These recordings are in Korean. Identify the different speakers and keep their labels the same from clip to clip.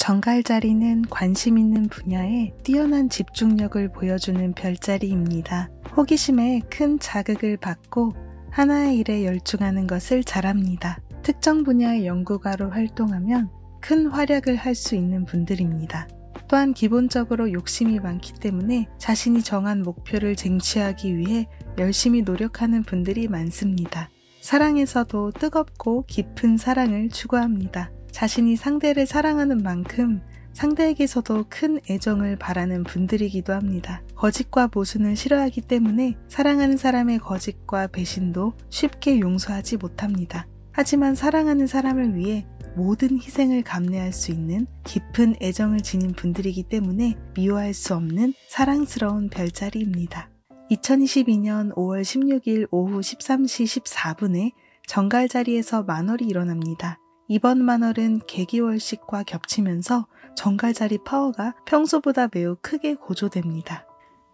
Speaker 1: 정갈자리는 관심 있는 분야에 뛰어난 집중력을 보여주는 별자리입니다. 호기심에 큰 자극을 받고 하나의 일에 열중하는 것을 잘합니다. 특정 분야의 연구가로 활동하면 큰 활약을 할 수 있는 분들입니다. 또한 기본적으로 욕심이 많기 때문에 자신이 정한 목표를 쟁취하기 위해 열심히 노력하는 분들이 많습니다. 사랑에서도 뜨겁고 깊은 사랑을 추구합니다. 자신이 상대를 사랑하는 만큼 상대에게서도 큰 애정을 바라는 분들이기도 합니다. 거짓과 모순을 싫어하기 때문에 사랑하는 사람의 거짓과 배신도 쉽게 용서하지 못합니다. 하지만 사랑하는 사람을 위해 모든 희생을 감내할 수 있는 깊은 애정을 지닌 분들이기 때문에 미워할 수 없는 사랑스러운 별자리입니다. 2022년 5월 16일 오후 13시 14분에 정갈자리에서 만월이 일어납니다. 이번 만월은 개기월식과 겹치면서 정갈자리 파워가 평소보다 매우 크게 고조됩니다.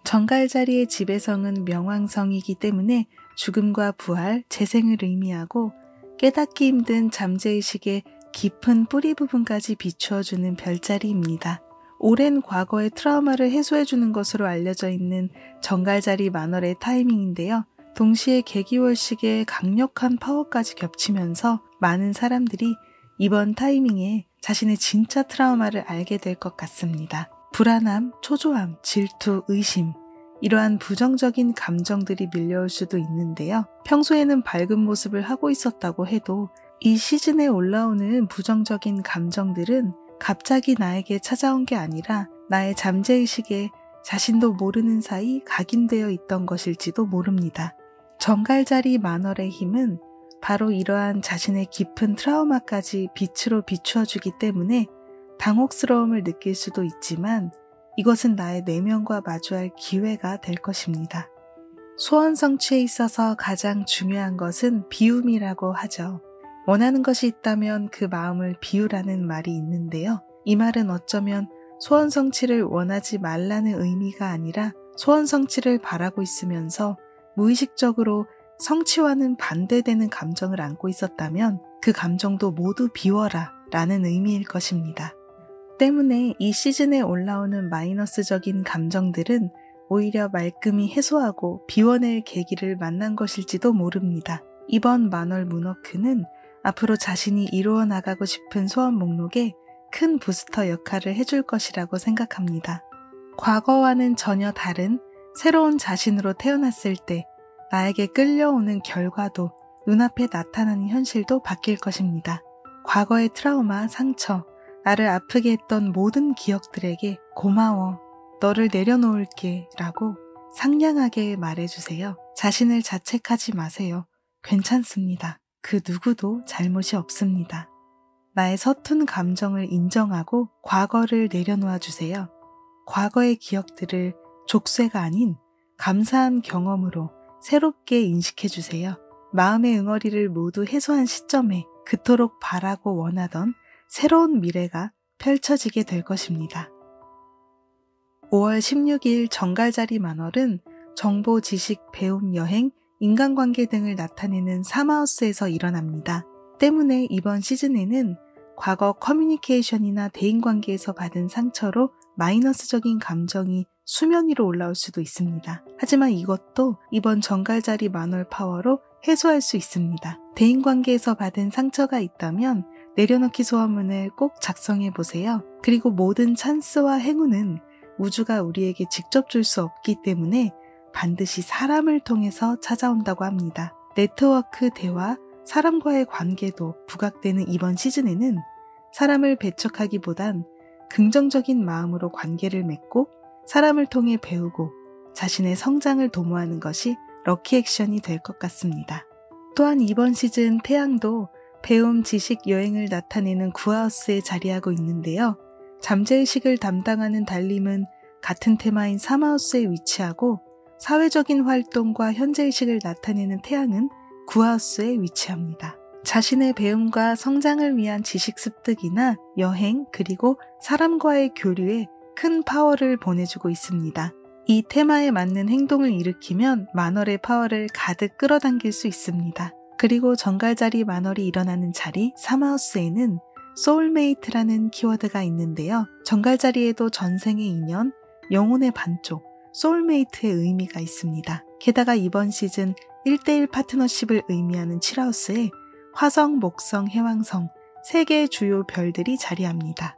Speaker 1: 정갈자리의 지배성은 명왕성이기 때문에 죽음과 부활, 재생을 의미하고 깨닫기 힘든 잠재의식의 깊은 뿌리 부분까지 비추어주는 별자리입니다. 오랜 과거의 트라우마를 해소해주는 것으로 알려져 있는 정갈자리 만월의 타이밍인데요. 동시에 개기월식의 강력한 파워까지 겹치면서 많은 사람들이 이번 타이밍에 자신의 진짜 트라우마를 알게 될 것 같습니다. 불안함, 초조함, 질투, 의심 이러한 부정적인 감정들이 밀려올 수도 있는데요. 평소에는 밝은 모습을 하고 있었다고 해도 이 시즌에 올라오는 부정적인 감정들은 갑자기 나에게 찾아온 게 아니라 나의 잠재의식에 자신도 모르는 사이 각인되어 있던 것일지도 모릅니다. 정갈자리 만월의 힘은 바로 이러한 자신의 깊은 트라우마까지 빛으로 비추어주기 때문에 당혹스러움을 느낄 수도 있지만 이것은 나의 내면과 마주할 기회가 될 것입니다. 소원 성취에 있어서 가장 중요한 것은 비움이라고 하죠. 원하는 것이 있다면 그 마음을 비우라는 말이 있는데요. 이 말은 어쩌면 소원 성취를 원하지 말라는 의미가 아니라 소원 성취를 바라고 있으면서 무의식적으로 성취와는 반대되는 감정을 안고 있었다면 그 감정도 모두 비워라 라는 의미일 것입니다. 때문에 이 시즌에 올라오는 마이너스적인 감정들은 오히려 말끔히 해소하고 비워낼 계기를 만난 것일지도 모릅니다. 이번 만월 문워크는 앞으로 자신이 이루어 나가고 싶은 소원 목록에 큰 부스터 역할을 해줄 것이라고 생각합니다. 과거와는 전혀 다른 새로운 자신으로 태어났을 때 나에게 끌려오는 결과도 눈앞에 나타나는 현실도 바뀔 것입니다. 과거의 트라우마, 상처, 나를 아프게 했던 모든 기억들에게 고마워, 너를 내려놓을게 라고 상냥하게 말해주세요. 자신을 자책하지 마세요. 괜찮습니다. 그 누구도 잘못이 없습니다. 나의 서툰 감정을 인정하고 과거를 내려놓아 주세요. 과거의 기억들을 족쇄가 아닌 감사한 경험으로 새롭게 인식해 주세요. 마음의 응어리를 모두 해소한 시점에 그토록 바라고 원하던 새로운 미래가 펼쳐지게 될 것입니다. 5월 16일 정갈자리 만월은 정보, 지식, 배움, 여행, 인간관계 등을 나타내는 3하우스에서 일어납니다. 때문에 이번 시즌에는 과거 커뮤니케이션이나 대인관계에서 받은 상처로 마이너스적인 감정이 수면 위로 올라올 수도 있습니다. 하지만 이것도 이번 정갈자리 만월 파워로 해소할 수 있습니다. 대인관계에서 받은 상처가 있다면 내려놓기 소원문을 꼭 작성해 보세요. 그리고 모든 찬스와 행운은 우주가 우리에게 직접 줄 수 없기 때문에 반드시 사람을 통해서 찾아온다고 합니다. 네트워크, 대화, 사람과의 관계도 부각되는 이번 시즌에는 사람을 배척하기보단 긍정적인 마음으로 관계를 맺고 사람을 통해 배우고 자신의 성장을 도모하는 것이 럭키 액션이 될 것 같습니다. 또한 이번 시즌 태양도 배움, 지식, 여행을 나타내는 9하우스에 자리하고 있는데요. 잠재의식을 담당하는 달림은 같은 테마인 3하우스에 위치하고 사회적인 활동과 현재의식을 나타내는 태양은 9하우스에 위치합니다. 자신의 배움과 성장을 위한 지식 습득이나 여행 그리고 사람과의 교류에 큰 파워를 보내주고 있습니다. 이 테마에 맞는 행동을 일으키면 만월의 파워를 가득 끌어당길 수 있습니다. 그리고 정갈자리 만월이 일어나는 자리 3하우스에는 소울메이트라는 키워드가 있는데요. 정갈자리에도 전생의 인연, 영혼의 반쪽, 소울메이트의 의미가 있습니다. 게다가 이번 시즌 1대1 파트너십을 의미하는 7하우스에 화성, 목성, 해왕성 3개의 주요 별들이 자리합니다.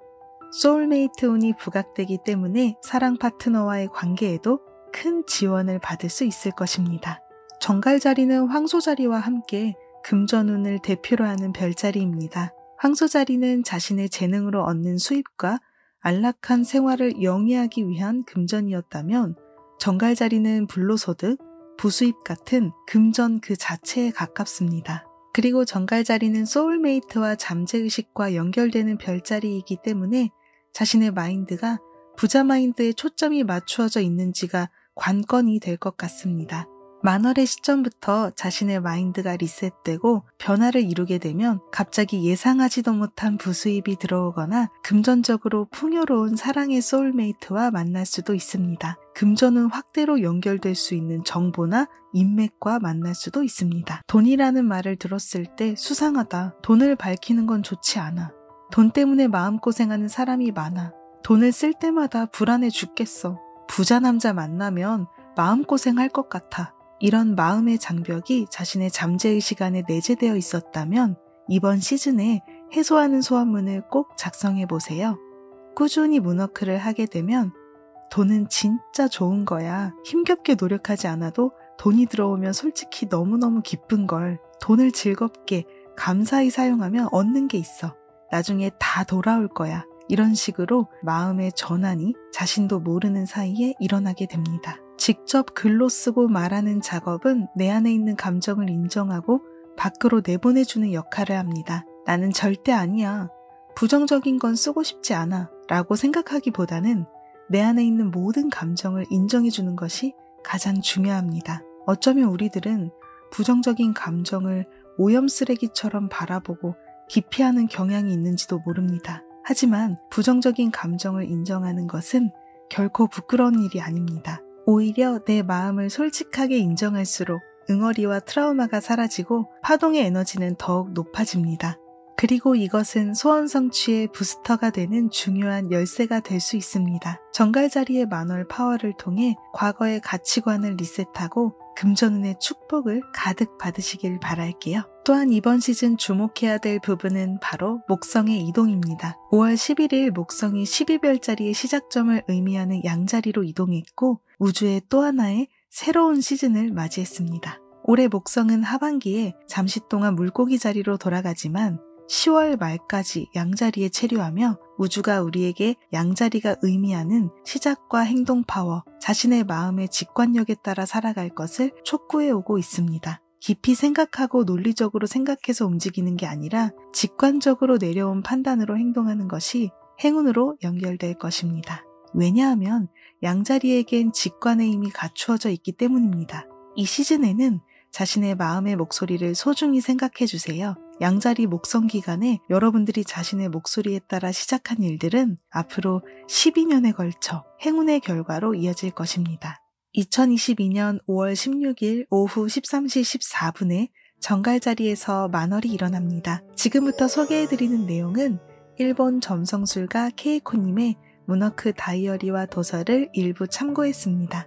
Speaker 1: 소울메이트 운이 부각되기 때문에 사랑 파트너와의 관계에도 큰 지원을 받을 수 있을 것입니다. 정갈자리는 황소자리와 함께 금전운을 대표로 하는 별자리입니다. 황소자리는 자신의 재능으로 얻는 수입과 안락한 생활을 영위하기 위한 금전이었다면 정갈자리는 불로소득, 부수입 같은 금전 그 자체에 가깝습니다. 그리고 정갈자리는 소울메이트와 잠재의식과 연결되는 별자리이기 때문에 자신의 마인드가 부자 마인드에 초점이 맞추어져 있는지가 관건이 될 것 같습니다. 만월의 시점부터 자신의 마인드가 리셋되고 변화를 이루게 되면 갑자기 예상하지도 못한 부수입이 들어오거나 금전적으로 풍요로운 사랑의 소울메이트와 만날 수도 있습니다. 금전은 확대로 연결될 수 있는 정보나 인맥과 만날 수도 있습니다. 돈이라는 말을 들었을 때 수상하다. 돈을 밝히는 건 좋지 않아. 돈 때문에 마음고생하는 사람이 많아. 돈을 쓸 때마다 불안해 죽겠어. 부자 남자 만나면 마음고생할 것 같아. 이런 마음의 장벽이 자신의 잠재의식 안에 내재되어 있었다면 이번 시즌에 해소하는 소원문을 꼭 작성해 보세요. 꾸준히 문워크를 하게 되면 돈은 진짜 좋은 거야. 힘겹게 노력하지 않아도 돈이 들어오면 솔직히 너무너무 기쁜 걸. 돈을 즐겁게 감사히 사용하면 얻는 게 있어. 나중에 다 돌아올 거야. 이런 식으로 마음의 전환이 자신도 모르는 사이에 일어나게 됩니다. 직접 글로 쓰고 말하는 작업은 내 안에 있는 감정을 인정하고 밖으로 내보내주는 역할을 합니다. 나는 절대 아니야. 부정적인 건 쓰고 싶지 않아. 라고 생각하기보다는 내 안에 있는 모든 감정을 인정해주는 것이 가장 중요합니다. 어쩌면 우리들은 부정적인 감정을 오염쓰레기처럼 바라보고 기피하는 경향이 있는지도 모릅니다. 하지만 부정적인 감정을 인정하는 것은 결코 부끄러운 일이 아닙니다. 오히려 내 마음을 솔직하게 인정할수록 응어리와 트라우마가 사라지고 파동의 에너지는 더욱 높아집니다. 그리고 이것은 소원 성취의 부스터가 되는 중요한 열쇠가 될 수 있습니다. 정갈자리의 만월 파워를 통해 과거의 가치관을 리셋하고 금전운의 축복을 가득 받으시길 바랄게요. 또한 이번 시즌 주목해야 될 부분은 바로 목성의 이동입니다. 5월 11일 목성이 12별자리의 시작점을 의미하는 양자리로 이동했고 우주의 또 하나의 새로운 시즌을 맞이했습니다. 올해 목성은 하반기에 잠시 동안 물고기 자리로 돌아가지만 10월 말까지 양자리에 체류하며 우주가 우리에게 양자리가 의미하는 시작과 행동 파워, 자신의 마음의 직관력에 따라 살아갈 것을 촉구해 오고 있습니다. 깊이 생각하고 논리적으로 생각해서 움직이는 게 아니라 직관적으로 내려온 판단으로 행동하는 것이 행운으로 연결될 것입니다. 왜냐하면 양자리에겐 직관의 힘이 갖추어져 있기 때문입니다. 이 시즌에는 자신의 마음의 목소리를 소중히 생각해 주세요. 양자리 목성 기간에 여러분들이 자신의 목소리에 따라 시작한 일들은 앞으로 12년에 걸쳐 행운의 결과로 이어질 것입니다. 2022년 5월 16일 오후 13시 14분에 정갈자리에서 만월이 일어납니다. 지금부터 소개해드리는 내용은 일본 점성술가 케이코님의 문워크 다이어리와 도서를 일부 참고했습니다.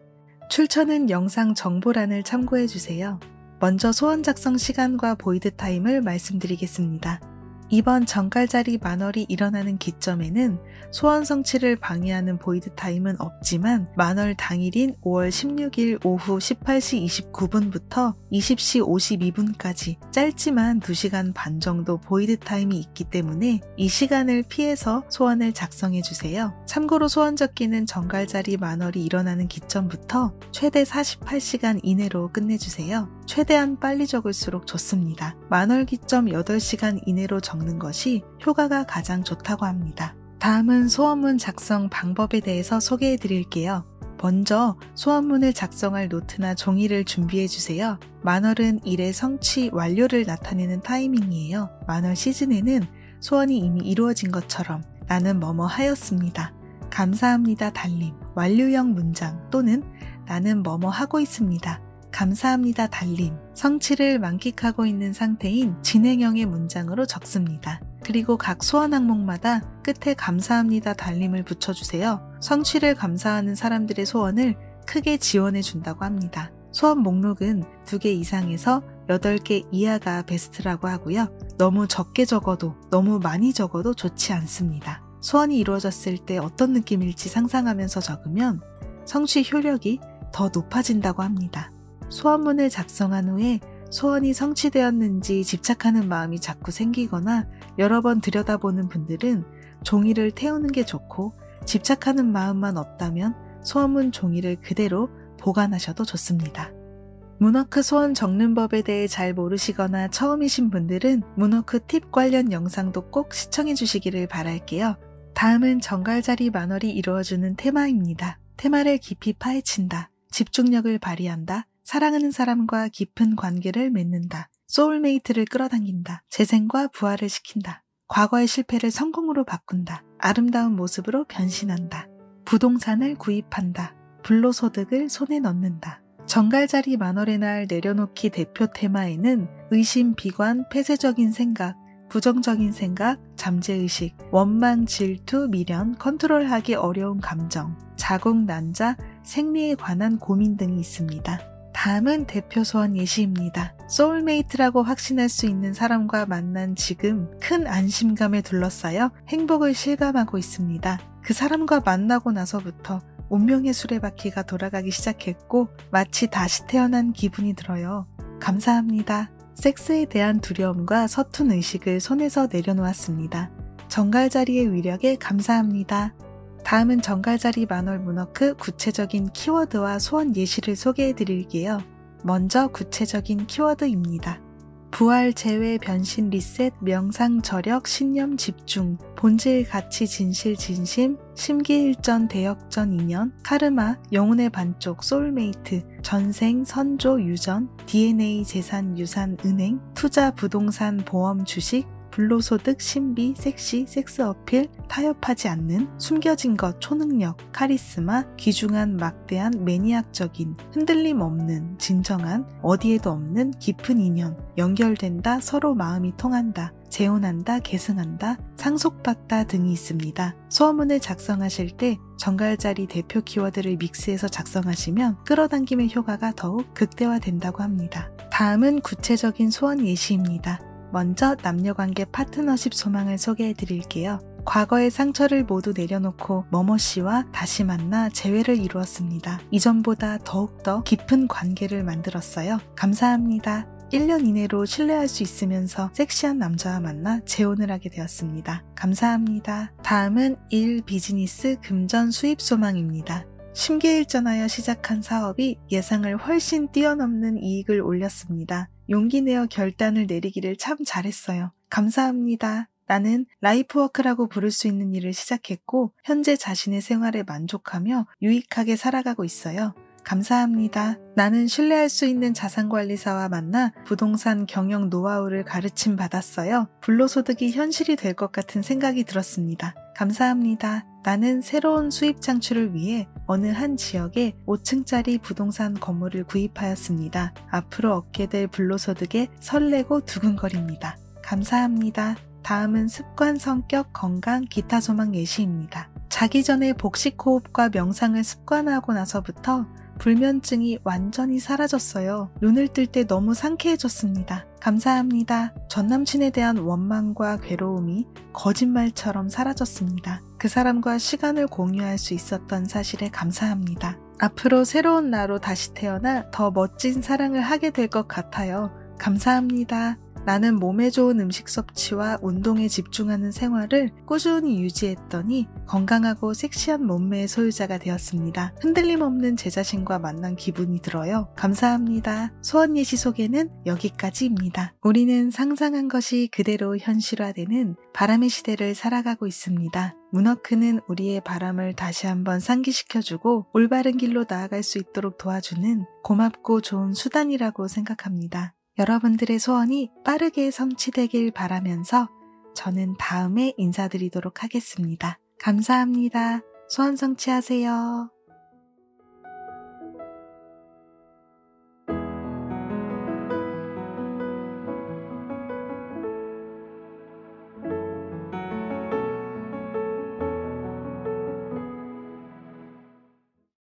Speaker 1: 출처는 영상 정보란을 참고해주세요. 먼저 소원 작성 시간과 보이드 타임을 말씀드리겠습니다. 이번 정갈자리 만월이 일어나는 기점에는 소원 성취를 방해하는 보이드 타임은 없지만 만월 당일인 5월 16일 오후 18시 29분부터 20시 52분까지 짧지만 2시간 반 정도 보이드 타임이 있기 때문에 이 시간을 피해서 소원을 작성해주세요. 참고로 소원 적기는 정갈자리 만월이 일어나는 기점부터 최대 48시간 이내로 끝내주세요. 최대한 빨리 적을수록 좋습니다. 만월 기점 8시간 이내로 적는 것이 효과가 가장 좋다고 합니다. 다음은 소원문 작성 방법에 대해서 소개해 드릴게요. 먼저 소원문을 작성할 노트나 종이를 준비해 주세요. 만월은 일의 성취 완료를 나타내는 타이밍이에요. 만월 시즌에는 소원이 이미 이루어진 것처럼 나는 뭐뭐 하였습니다. 감사합니다 달림, 완료형 문장 또는 나는 뭐뭐 하고 있습니다. 감사합니다 달림, 성취를 만끽하고 있는 상태인 진행형의 문장으로 적습니다. 그리고 각 소원 항목마다 끝에 감사합니다 달림을 붙여주세요. 성취를 감사하는 사람들의 소원을 크게 지원해 준다고 합니다. 소원 목록은 2개 이상에서 8개 이하가 베스트라고 하고요. 너무 적게 적어도 너무 많이 적어도 좋지 않습니다. 소원이 이루어졌을 때 어떤 느낌일지 상상하면서 적으면 성취 효력이 더 높아진다고 합니다. 소원문을 작성한 후에 소원이 성취되었는지 집착하는 마음이 자꾸 생기거나 여러 번 들여다보는 분들은 종이를 태우는 게 좋고, 집착하는 마음만 없다면 소원문 종이를 그대로 보관하셔도 좋습니다. 문워크 소원 적는 법에 대해 잘 모르시거나 처음이신 분들은 문워크 팁 관련 영상도 꼭 시청해 주시기를 바랄게요. 다음은 정갈자리 만월이 이루어주는 테마입니다. 테마를 깊이 파헤친다, 집중력을 발휘한다, 사랑하는 사람과 깊은 관계를 맺는다, 소울메이트를 끌어당긴다, 재생과 부활을 시킨다, 과거의 실패를 성공으로 바꾼다, 아름다운 모습으로 변신한다, 부동산을 구입한다, 불로소득을 손에 넣는다. 정갈자리 만월의 날 내려놓기 대표 테마에는 의심, 비관, 폐쇄적인 생각, 부정적인 생각, 잠재의식, 원망, 질투, 미련, 컨트롤하기 어려운 감정, 자궁, 난자, 생리에 관한 고민 등이 있습니다. 다음은 대표 소원 예시입니다. 소울메이트라고 확신할 수 있는 사람과 만난 지금 큰 안심감에 둘러싸여 행복을 실감하고 있습니다. 그 사람과 만나고 나서부터 운명의 수레바퀴가 돌아가기 시작했고 마치 다시 태어난 기분이 들어요. 감사합니다. 섹스에 대한 두려움과 서툰 의식을 손에서 내려놓았습니다. 정갈자리의 위력에 감사합니다. 다음은 정갈자리 만월 문워크 구체적인 키워드와 소원 예시를 소개해 드릴게요. 먼저 구체적인 키워드입니다. 부활, 재회, 변신, 리셋, 명상, 저력, 신념, 집중, 본질, 가치, 진실, 진심, 심기일전, 대역전, 인연, 카르마, 영혼의 반쪽, 소울메이트, 전생, 선조, 유전, DNA, 재산, 유산, 은행, 투자, 부동산, 보험, 주식, 불로소득, 신비, 섹시, 섹스 어필, 타협하지 않는, 숨겨진 것, 초능력, 카리스마, 귀중한, 막대한, 매니악적인, 흔들림 없는, 진정한, 어디에도 없는 깊은 인연, 연결된다, 서로 마음이 통한다, 재혼한다, 계승한다, 상속받다 등이 있습니다. 소원문을 작성하실 때 정갈자리 대표 키워드를 믹스해서 작성하시면 끌어당김의 효과가 더욱 극대화된다고 합니다. 다음은 구체적인 소원 예시입니다. 먼저 남녀관계 파트너십 소망을 소개해 드릴게요. 과거의 상처를 모두 내려놓고 머머씨와 다시 만나 재회를 이루었습니다. 이전보다 더욱더 깊은 관계를 만들었어요. 감사합니다. 1년 이내로 신뢰할 수 있으면서 섹시한 남자와 만나 재혼을 하게 되었습니다. 감사합니다. 다음은 일, 비즈니스, 금전, 수입 소망입니다. 심기일전하여 시작한 사업이 예상을 훨씬 뛰어넘는 이익을 올렸습니다. 용기 내어 결단을 내리기를 참 잘했어요. 감사합니다. 나는 라이프워크라고 부를 수 있는 일을 시작했고 현재 자신의 생활에 만족하며 유익하게 살아가고 있어요. 감사합니다. 나는 신뢰할 수 있는 자산관리사와 만나 부동산 경영 노하우를 가르침 받았어요. 불로소득이 현실이 될 것 같은 생각이 들었습니다. 감사합니다. 나는 새로운 수입 창출을 위해 어느 한 지역에 5층짜리 부동산 건물을 구입하였습니다. 앞으로 얻게 될 불로소득에 설레고 두근거립니다. 감사합니다. 다음은 습관, 성격, 건강, 기타 소망 예시입니다. 자기 전에 복식 호흡과 명상을 습관화하고 나서부터 불면증이 완전히 사라졌어요. 눈을 뜰 때 너무 상쾌해졌습니다. 감사합니다. 전남친에 대한 원망과 괴로움이 거짓말처럼 사라졌습니다. 그 사람과 시간을 공유할 수 있었던 사실에 감사합니다. 앞으로 새로운 나로 다시 태어나 더 멋진 사랑을 하게 될 것 같아요. 감사합니다. 나는 몸에 좋은 음식 섭취와 운동에 집중하는 생활을 꾸준히 유지했더니 건강하고 섹시한 몸매의 소유자가 되었습니다. 흔들림 없는 제 자신과 만난 기분이 들어요. 감사합니다. 소원 예시 소개는 여기까지입니다. 우리는 상상한 것이 그대로 현실화되는 바람의 시대를 살아가고 있습니다. 문워크는 우리의 바람을 다시 한번 상기시켜주고 올바른 길로 나아갈 수 있도록 도와주는 고맙고 좋은 수단이라고 생각합니다. 여러분들의 소원이 빠르게 성취되길 바라면서 저는 다음에 인사드리도록 하겠습니다. 감사합니다. 소원 성취하세요.